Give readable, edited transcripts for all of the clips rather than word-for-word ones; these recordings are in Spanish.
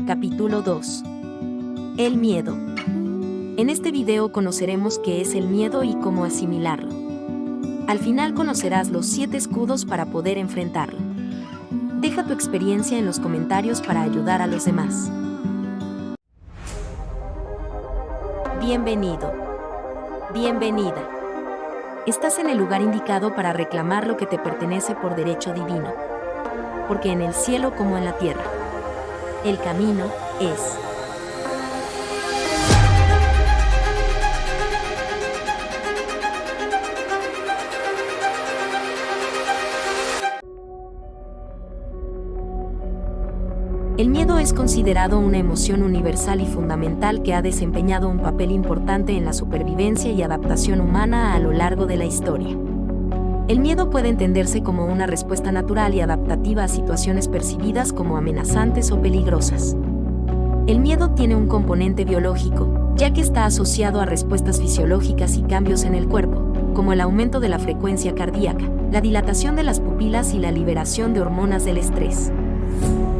Capítulo 2. El miedo. En este video conoceremos qué es el miedo y cómo asimilarlo. Al final conocerás los 7 escudos para poder enfrentarlo. Deja tu experiencia en los comentarios para ayudar a los demás. Bienvenido. Bienvenida. Estás en el lugar indicado para reclamar lo que te pertenece por derecho divino. Porque en el cielo como en la tierra, el camino es. El miedo es considerado una emoción universal y fundamental que ha desempeñado un papel importante en la supervivencia y adaptación humana a lo largo de la historia. El miedo puede entenderse como una respuesta natural y adaptativa a situaciones percibidas como amenazantes o peligrosas. El miedo tiene un componente biológico, ya que está asociado a respuestas fisiológicas y cambios en el cuerpo, como el aumento de la frecuencia cardíaca, la dilatación de las pupilas y la liberación de hormonas del estrés.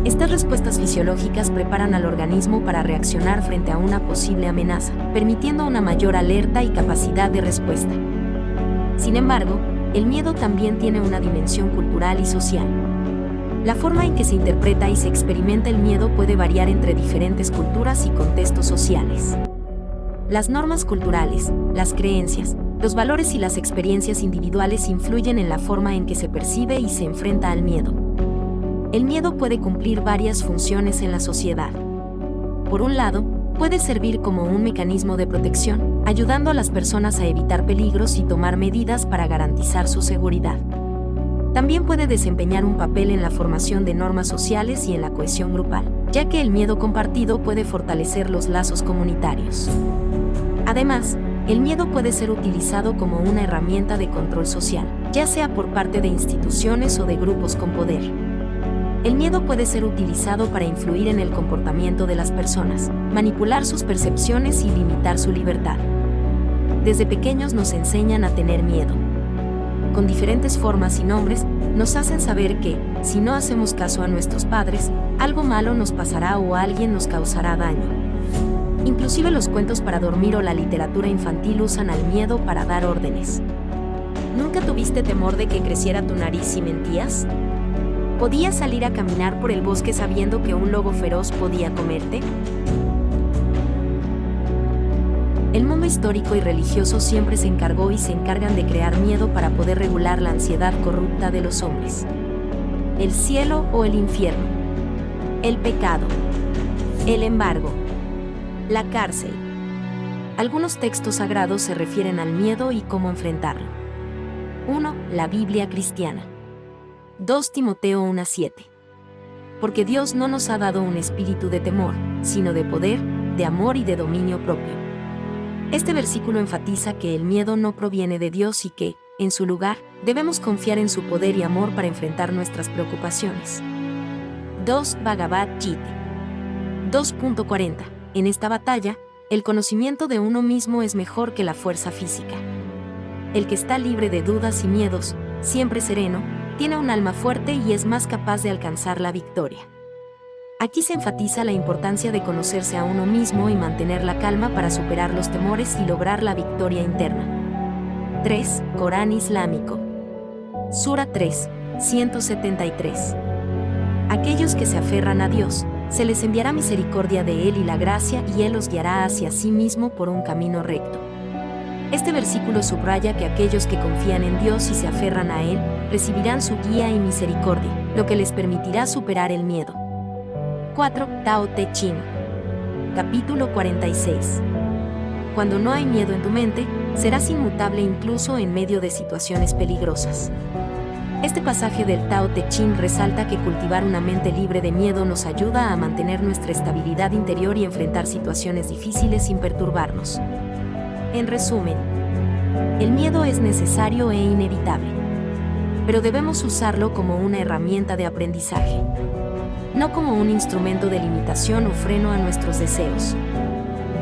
Estas respuestas fisiológicas preparan al organismo para reaccionar frente a una posible amenaza, permitiendo una mayor alerta y capacidad de respuesta. Sin embargo, el miedo también tiene una dimensión cultural y social. La forma en que se interpreta y se experimenta el miedo puede variar entre diferentes culturas y contextos sociales. Las normas culturales, las creencias, los valores y las experiencias individuales influyen en la forma en que se percibe y se enfrenta al miedo. El miedo puede cumplir varias funciones en la sociedad. Por un lado, puede servir como un mecanismo de protección, ayudando a las personas a evitar peligros y tomar medidas para garantizar su seguridad. También puede desempeñar un papel en la formación de normas sociales y en la cohesión grupal, ya que el miedo compartido puede fortalecer los lazos comunitarios. Además, el miedo puede ser utilizado como una herramienta de control social, ya sea por parte de instituciones o de grupos con poder. El miedo puede ser utilizado para influir en el comportamiento de las personas, manipular sus percepciones y limitar su libertad. Desde pequeños nos enseñan a tener miedo. Con diferentes formas y nombres, nos hacen saber que, si no hacemos caso a nuestros padres, algo malo nos pasará o alguien nos causará daño. Inclusive los cuentos para dormir o la literatura infantil usan al miedo para dar órdenes. ¿Nunca tuviste temor de que creciera tu nariz si mentías? ¿Podías salir a caminar por el bosque sabiendo que un lobo feroz podía comerte? El mundo histórico y religioso siempre se encargó y se encargan de crear miedo para poder regular la ansiedad corrupta de los hombres. El cielo o el infierno. El pecado. El embargo. La cárcel. Algunos textos sagrados se refieren al miedo y cómo enfrentarlo. 1. La Biblia cristiana. 2 Timoteo 1:7. Porque Dios no nos ha dado un espíritu de temor, sino de poder, de amor y de dominio propio. Este versículo enfatiza que el miedo no proviene de Dios y que, en su lugar, debemos confiar en su poder y amor para enfrentar nuestras preocupaciones. 2 Bhagavad Gita 2.40. En esta batalla, el conocimiento de uno mismo es mejor que la fuerza física. El que está libre de dudas y miedos, siempre sereno, tiene un alma fuerte y es más capaz de alcanzar la victoria. Aquí se enfatiza la importancia de conocerse a uno mismo y mantener la calma para superar los temores y lograr la victoria interna. 3. Corán Islámico. Sura 3, 173. Aquellos que se aferran a Dios, se les enviará misericordia de Él y la gracia y Él los guiará hacia sí mismo por un camino recto. Este versículo subraya que aquellos que confían en Dios y se aferran a Él, recibirán su guía y misericordia, lo que les permitirá superar el miedo. 4. Tao Te Ching. Capítulo 46. Cuando no hay miedo en tu mente, serás inmutable incluso en medio de situaciones peligrosas. Este pasaje del Tao Te Ching resalta que cultivar una mente libre de miedo nos ayuda a mantener nuestra estabilidad interior y enfrentar situaciones difíciles sin perturbarnos. En resumen, el miedo es necesario e inevitable, pero debemos usarlo como una herramienta de aprendizaje, no como un instrumento de limitación o freno a nuestros deseos.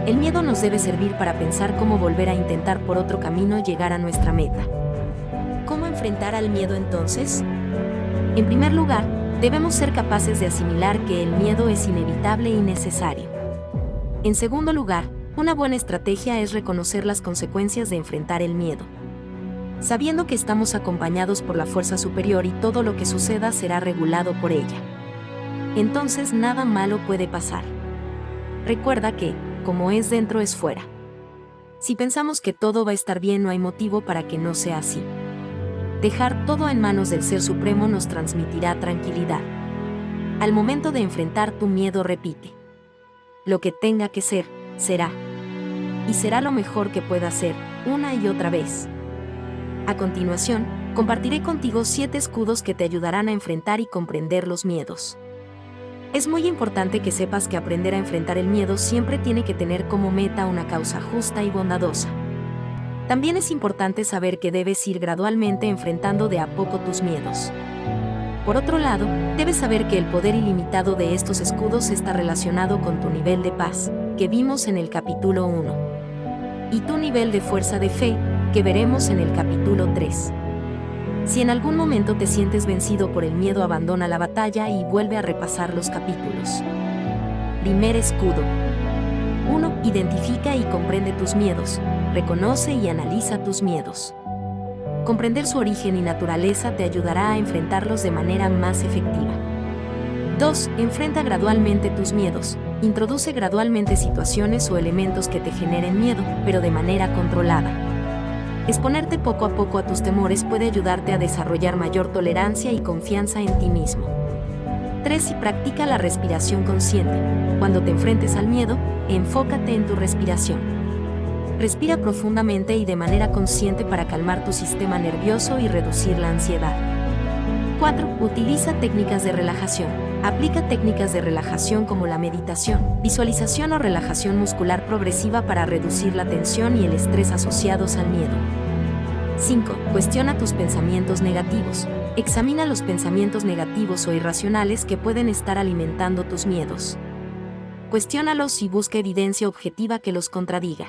El miedo nos debe servir para pensar cómo volver a intentar por otro camino llegar a nuestra meta. ¿Cómo enfrentar al miedo entonces? En primer lugar, Debemos ser capaces de asimilar que el miedo es inevitable y necesario. En segundo lugar, una buena estrategia es reconocer las consecuencias de enfrentar el miedo. Sabiendo que estamos acompañados por la fuerza superior y todo lo que suceda será regulado por ella. Entonces nada malo puede pasar. Recuerda que, como es dentro es fuera. Si pensamos que todo va a estar bien, no hay motivo para que no sea así. Dejar todo en manos del Ser Supremo nos transmitirá tranquilidad. Al momento de enfrentar tu miedo, repite: lo que tenga que ser, será. Y será lo mejor que pueda ser, una y otra vez. A continuación, compartiré contigo 7 escudos que te ayudarán a enfrentar y comprender los miedos. Es muy importante que sepas que aprender a enfrentar el miedo siempre tiene que tener como meta una causa justa y bondadosa. También es importante saber que debes ir gradualmente enfrentando de a poco tus miedos. Por otro lado, debes saber que el poder ilimitado de estos escudos está relacionado con tu nivel de paz, que vimos en el capítulo 1, y tu nivel de fuerza de fe, que veremos en el capítulo 3. Si en algún momento te sientes vencido por el miedo, abandona la batalla y vuelve a repasar los capítulos. Primer escudo. 1. Identifica y comprende tus miedos. Reconoce y analiza tus miedos. Comprender su origen y naturaleza te ayudará a enfrentarlos de manera más efectiva. 2. Enfrenta gradualmente tus miedos. Introduce gradualmente situaciones o elementos que te generen miedo, pero de manera controlada. Exponerte poco a poco a tus temores puede ayudarte a desarrollar mayor tolerancia y confianza en ti mismo. 3. Practica la respiración consciente. Cuando te enfrentes al miedo, enfócate en tu respiración. Respira profundamente y de manera consciente para calmar tu sistema nervioso y reducir la ansiedad. 4. Utiliza técnicas de relajación. Aplica técnicas de relajación como la meditación, visualización o relajación muscular progresiva para reducir la tensión y el estrés asociados al miedo. 5. Cuestiona tus pensamientos negativos. Examina los pensamientos negativos o irracionales que pueden estar alimentando tus miedos. Cuestiónalos y busca evidencia objetiva que los contradiga.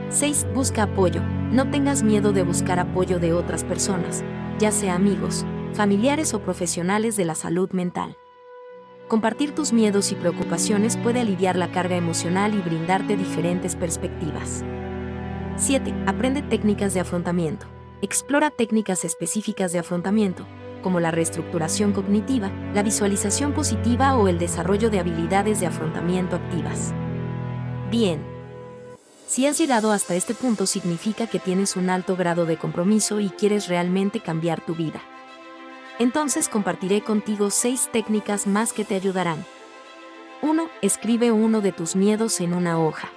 6. Busca apoyo. No tengas miedo de buscar apoyo de otras personas, ya sea amigos, familiares o profesionales de la salud mental. Compartir tus miedos y preocupaciones puede aliviar la carga emocional y brindarte diferentes perspectivas. 7. Aprende técnicas de afrontamiento. Explora técnicas específicas de afrontamiento, como la reestructuración cognitiva, la visualización positiva o el desarrollo de habilidades de afrontamiento activas. Bien. Si has llegado hasta este punto, significa que tienes un alto grado de compromiso y quieres realmente cambiar tu vida. Entonces compartiré contigo 6 técnicas más que te ayudarán. 1. Escribe uno de tus miedos en una hoja.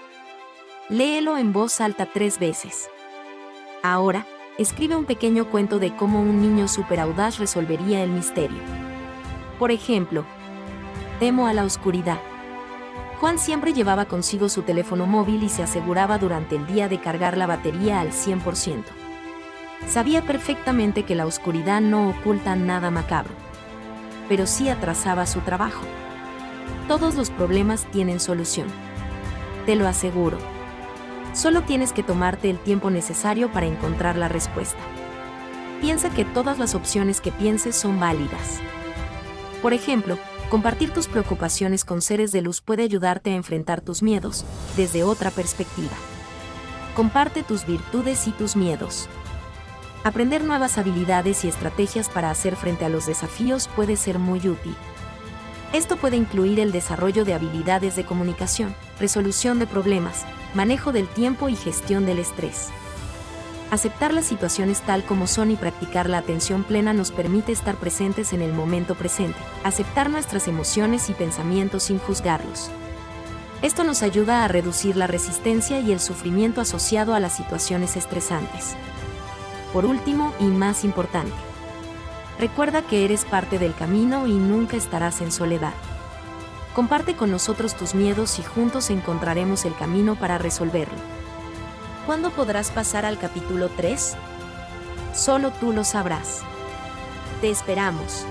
Léelo en voz alta 3 veces. Ahora, escribe un pequeño cuento de cómo un niño superaudaz resolvería el misterio. Por ejemplo, temo a la oscuridad. Juan siempre llevaba consigo su teléfono móvil y se aseguraba durante el día de cargar la batería al 100%. Sabía perfectamente que la oscuridad no oculta nada macabro, pero sí atrasaba su trabajo. Todos los problemas tienen solución. Te lo aseguro. Solo tienes que tomarte el tiempo necesario para encontrar la respuesta. Piensa que todas las opciones que pienses son válidas. Por ejemplo, compartir tus preocupaciones con seres de luz puede ayudarte a enfrentar tus miedos desde otra perspectiva. Comparte tus virtudes y tus miedos. Aprender nuevas habilidades y estrategias para hacer frente a los desafíos puede ser muy útil. Esto puede incluir el desarrollo de habilidades de comunicación, resolución de problemas, manejo del tiempo y gestión del estrés. Aceptar las situaciones tal como son y practicar la atención plena nos permite estar presentes en el momento presente, aceptar nuestras emociones y pensamientos sin juzgarlos. Esto nos ayuda a reducir la resistencia y el sufrimiento asociado a las situaciones estresantes. Por último, y más importante, recuerda que eres parte del camino y nunca estarás en soledad. Comparte con nosotros tus miedos y juntos encontraremos el camino para resolverlo. ¿Cuándo podrás pasar al capítulo 3? Solo tú lo sabrás. Te esperamos.